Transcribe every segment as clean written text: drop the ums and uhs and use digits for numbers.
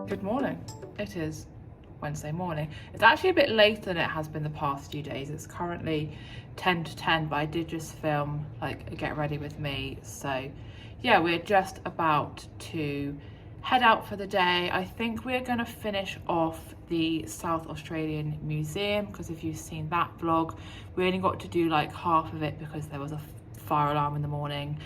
Good morning. It is Wednesday morning. It's actually a bit later than it has been the past few days. It's currently 10 to 10, but I did just film like a get ready with me. So yeah, we're just about to head out for the day. I think we're going to finish off the South Australian Museum, because if you've seen that vlog, we only got to do like half of it because there was a fire alarm in the morning,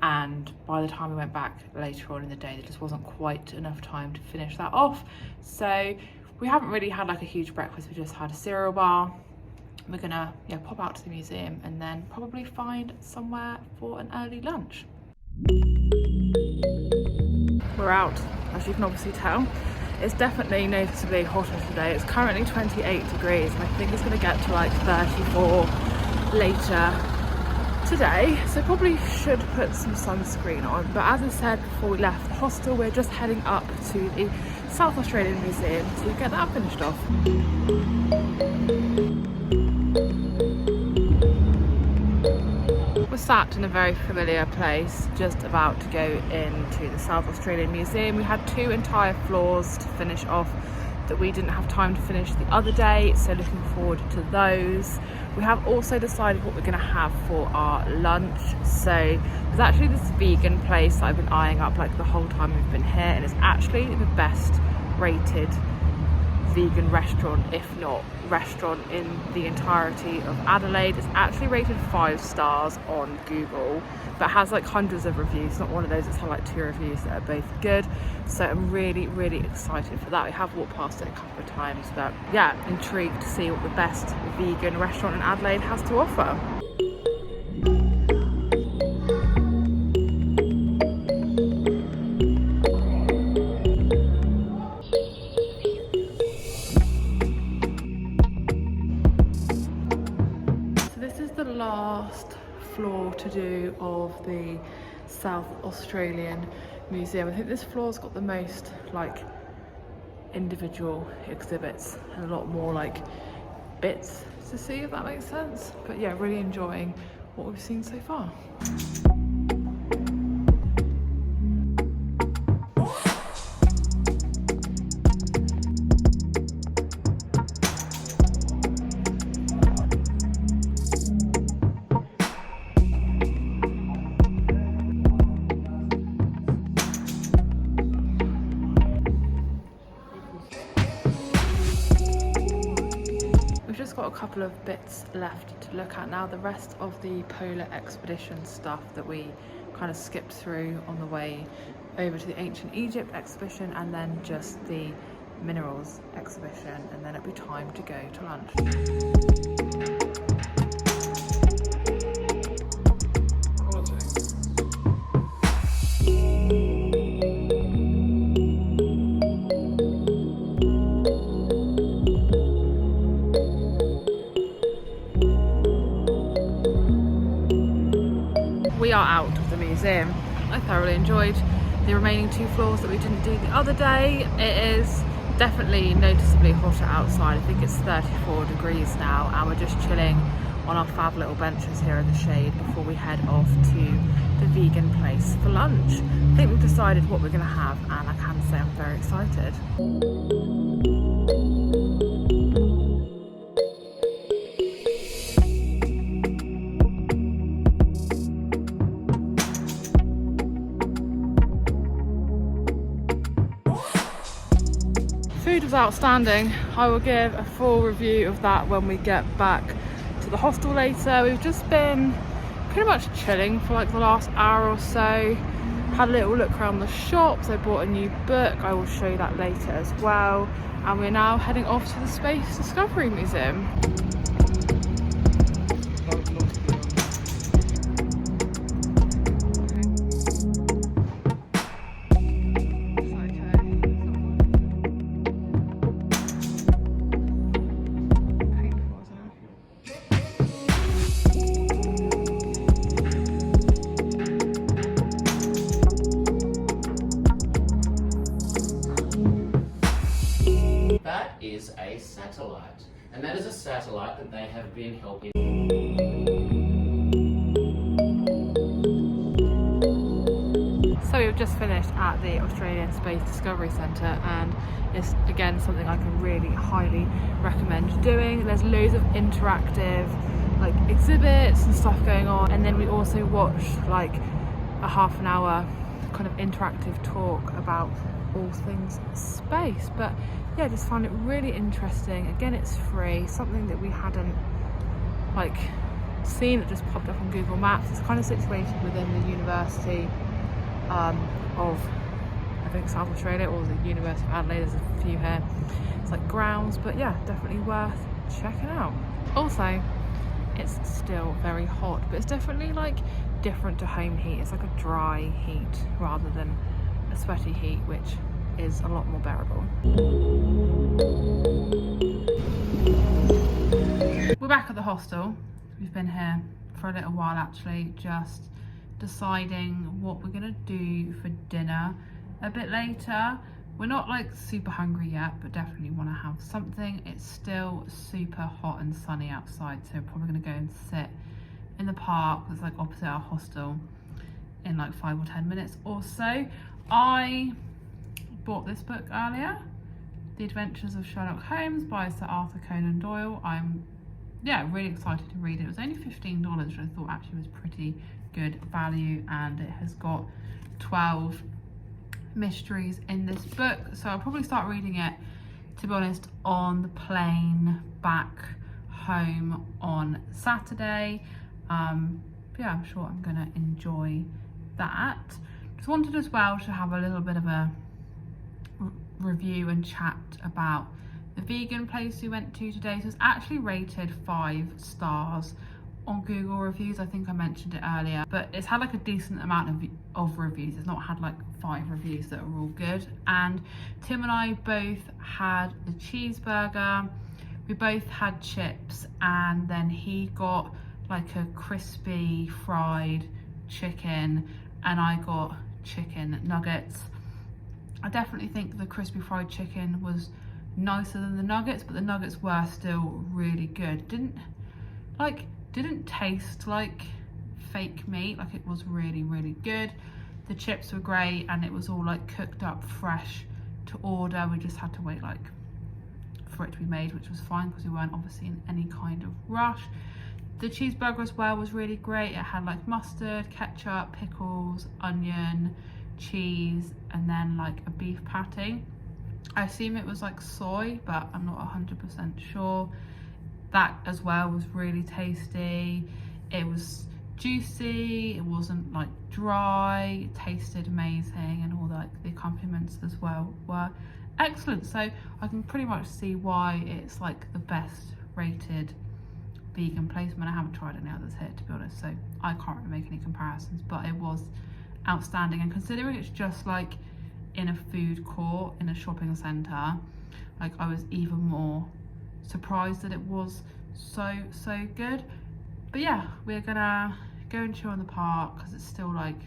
and by the time we went back later on in the day there just wasn't quite enough time to finish that off. So we haven't really had like a huge breakfast, we just had a cereal bar. We're gonna pop out to the museum and then probably find somewhere for an early lunch. We're out, as you can obviously tell. It's definitely noticeably hotter today. It's currently 28 degrees and I think it's going to get to like 34 later today, so probably should put some sunscreen on. But as I said before we left the hostel, we're just heading up to the South Australian Museum to get that finished off. We're sat in a very familiar place, just about to go into the South Australian Museum. We had 2 entire floors to finish off that we didn't have time to finish the other day, so looking forward to those. We have also decided what we're going to have for our lunch. So there's actually this vegan place that I've been eyeing up like the whole time we've been here, and it's actually the best rated vegan restaurant, if not restaurant, in the entirety of Adelaide. It's actually rated 5 stars on Google, but has like hundreds of reviews. Not one of those that's had like 2 reviews that are both good. So I'm really excited for that. We have walked past it a couple of times, but yeah, intrigued to see what the best vegan restaurant in Adelaide has to offer. Last floor to do of the South Australian Museum. I think this floor's got the most like individual exhibits and a lot more like bits to see, if that makes sense. But yeah, really enjoying what we've seen so far. Got a couple of bits left to look at now. The rest of the polar expedition stuff that we kind of skipped through on the way over to the ancient Egypt exhibition, and then just the minerals exhibition, and then it'll be time to go to lunch. We are out of the museum. I thoroughly enjoyed the remaining 2 floors that we didn't do the other day. It is definitely noticeably hotter outside. I think it's 34 degrees now, and we're just chilling on our fab little benches here in the shade before we head off to the vegan place for lunch. I think we've decided what we're going to have, and I can say I'm very excited. Food was outstanding. I will give a full review of that when we get back to the hostel later. We've just been pretty much chilling for like the last hour or so. Had a little look around the shops. I bought a new book. I will show you that later as well. And we're now heading off to the Space Discovery Museum. That is a satellite, and that is a satellite that they have been helping. So we've just finished at the Australian Space Discovery Centre, and it's again something I can really highly recommend doing. There's loads of interactive like exhibits and stuff going on, and then we also watched like a half an hour kind of interactive talk about all things space. But yeah, just found it really interesting. Again, it's free, something that we hadn't like seen. It just popped up on Google Maps. It's kind of situated within the University of, I think, South Australia, or the University of Adelaide. There's a few here. It's like grounds, but yeah, definitely worth checking out. Also, it's still very hot, but it's definitely like different to home heat. It's like a dry heat rather than a sweaty heat, which is a lot more bearable. We're back at the hostel. We've been here for a little while actually, just deciding what we're gonna do for dinner a bit later. We're not like super hungry yet, but definitely want to have something. It's still super hot and sunny outside, so we're probably going to go and sit in the park that's like opposite our hostel in like 5 or 10 minutes or so. I bought this book earlier, The Adventures of Sherlock Holmes by Sir Arthur Conan Doyle. I'm really excited to read it. It was only $15, which I thought actually was pretty good value, and it has got 12 mysteries in this book, so I'll probably start reading it, to be honest, on the plane back home on Saturday. Yeah, I'm sure I'm gonna enjoy that. Just wanted as well to have a little bit of a review and chat about the vegan place we went to today. So it's actually rated 5 stars on Google reviews. I think I mentioned it earlier, but it's had like a decent amount of reviews. It's not had like 5 reviews that are all good. And Tim and I both had the cheeseburger, we both had chips, and then he got like a crispy fried chicken and I got chicken nuggets. I definitely think the crispy fried chicken was nicer than the nuggets, but the nuggets were still really good. Didn't taste like fake meat. Like, it was really, really good. The chips were great, and it was all like cooked up fresh to order. We just had to wait like for it to be made, which was fine because we weren't obviously in any kind of rush. The cheeseburger as well was really great. It had like mustard, ketchup, pickles, onion, cheese, and then like a beef patty. I assume it was like soy, but I'm not 100% sure. That as well was really tasty. It was juicy, it wasn't like dry, it tasted amazing, and all the accompaniments as well were excellent. So I can pretty much see why it's like the best rated vegan place. I haven't tried any others here, to be honest, so I can't really make any comparisons, but it was outstanding. And considering it's just like in a food court in a shopping centre, like, I was even more surprised that it was so good. But yeah, we're gonna go and chill in the park because it's still like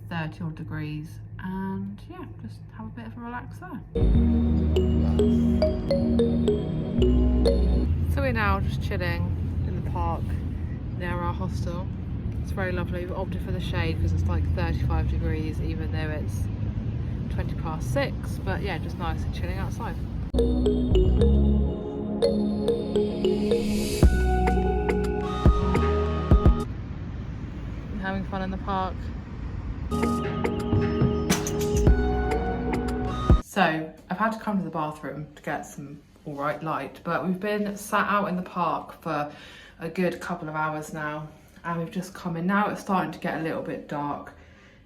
30 odd degrees, and yeah, just have a bit of a relax there. So we're now just chilling in the park near our hostel. It's very lovely. We opted for the shade because it's like 35 degrees even though it's 6:20, but yeah, just nice and chilling outside. Having fun in the park. So I've had to come to the bathroom to get some alright light, but we've been sat out in the park for a good couple of hours now, and we've just come in. Now it's starting to get a little bit dark.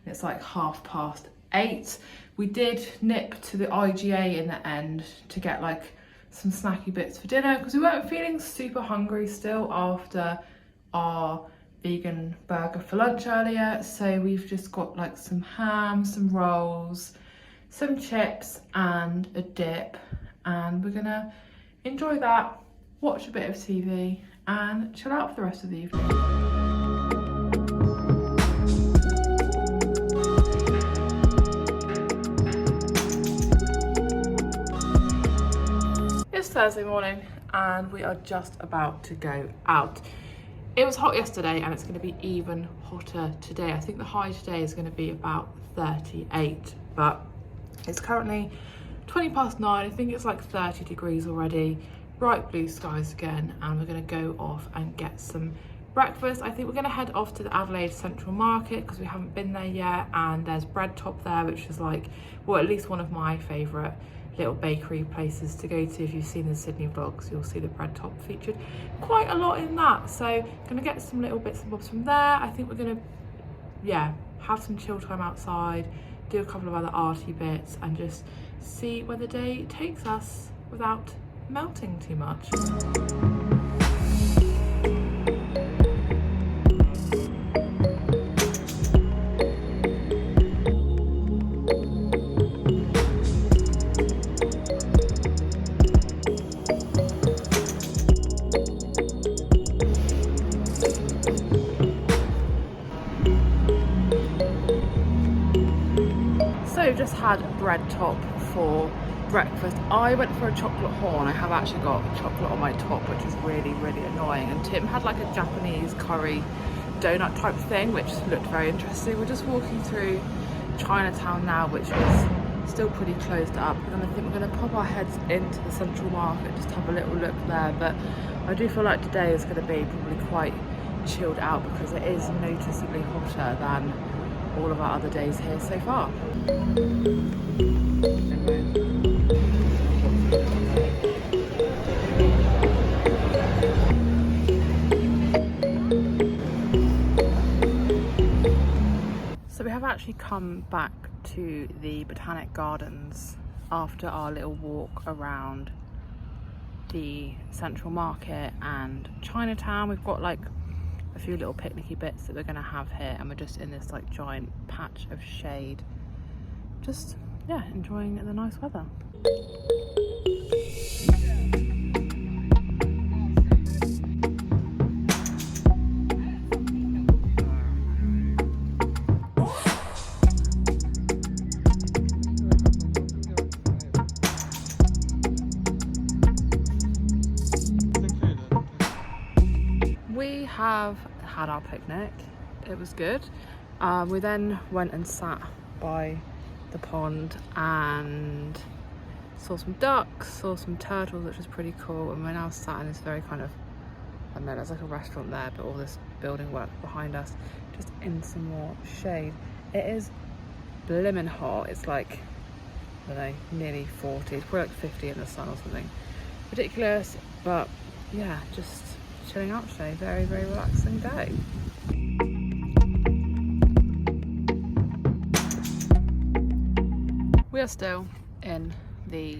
It's like 8:30. We did nip to the IGA in the end to get like some snacky bits for dinner because we weren't feeling super hungry still after our vegan burger for lunch earlier. So we've just got like some ham, some rolls, some chips and a dip, and we're gonna enjoy that, watch a bit of TV and chill out for the rest of the evening. It's Thursday morning and we are just about to go out. It was hot yesterday and it's going to be even hotter today. I think the high today is going to be about 38, but it's currently 20 past 9. I think it's like 30 degrees already, bright blue skies again, and we're going to go off and get some breakfast. I think we're going to head off to the Adelaide Central Market because we haven't been there yet, and there's Bread Top there, which is like, well, at least one of my favourite little bakery places to go to. If you've seen the Sydney vlogs, you'll see the Bread Top featured quite a lot in that. So gonna get some little bits and bobs from there. I think we're gonna, yeah, have some chill time outside, do a couple of other arty bits, and just see where the day takes us without melting too much. Just had Bread Top for breakfast. I went for a chocolate horn. I have actually got chocolate on my top, which is really, really annoying. And Tim had like a Japanese curry donut type thing, which looked very interesting. We're just walking through Chinatown now, which is still pretty closed up. And then I think we're going to pop our heads into the Central Market, just have a little look there. But I do feel like today is going to be probably quite chilled out because it is noticeably hotter than all of our other days here so far. So we have actually come back to the Botanic Gardens after our little walk around the Central Market and Chinatown. We've got like a few little picnicky bits that we're going to have here, and we're just in this like giant patch of shade, just yeah, enjoying the nice weather. We have had our picnic, it was good. We then went and sat by the pond and saw some ducks, saw some turtles, which was pretty cool, and we're now sat in this very kind of, I don't know, there's like a restaurant there, but all this building work behind us, just in some more shade. It is blimmin' hot. It's like, I don't know, nearly 40, it's probably like 50 in the sun or something. Ridiculous, but yeah, just chilling out today. Very, very relaxing day. We are still in the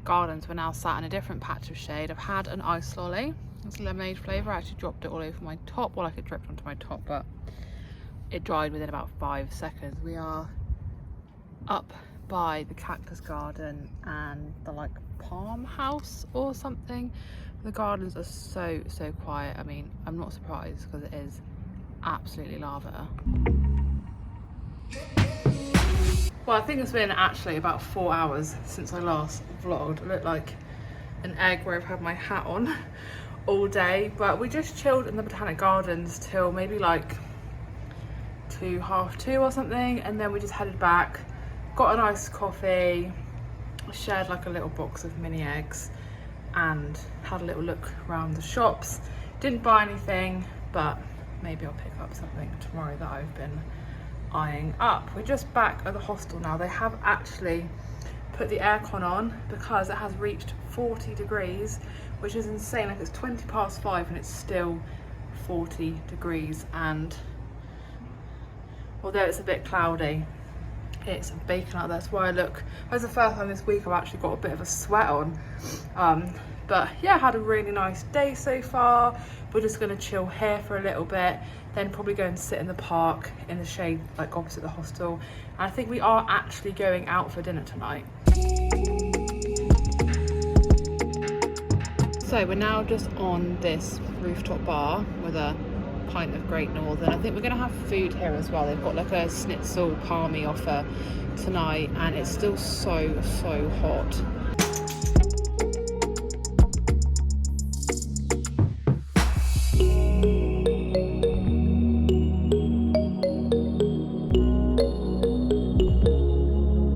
gardens. We're now sat in a different patch of shade. I've had an ice lolly. It's lemonade flavour. I actually dropped it all over my top. Well, like it dripped onto my top, but it dried within about 5 seconds. We are up by the cactus garden and the like palm house or something. The gardens are so quiet. I mean, I'm not surprised because it is absolutely lava. Well, I think it's been actually about 4 hours since I last vlogged. I look like an egg where I've had my hat on all day, but we just chilled in the Botanic Gardens till maybe like 2:30 or something, and then we just headed back, got a nice coffee, shared like a little box of mini eggs, and had a little look around the shops. Didn't buy anything, but maybe I'll pick up something tomorrow that I've been eyeing up. We're just back at the hostel now. They have actually put the aircon on because it has reached 40 degrees, which is insane. Like, it's 20 past 5 and it's still 40 degrees, and although it's a bit cloudy, it's baking out there. That's why I look, that's the first time this week I've actually got a bit of a sweat on. But yeah, had a really nice day so far. We're just gonna chill here for a little bit, then probably go and sit in the park in the shade like opposite the hostel. And I think we are actually going out for dinner tonight. So we're now just on this rooftop bar with a pint of Great Northern. I think we're gonna have food here as well. They've got like a schnitzel palmy offer tonight, and it's still so hot.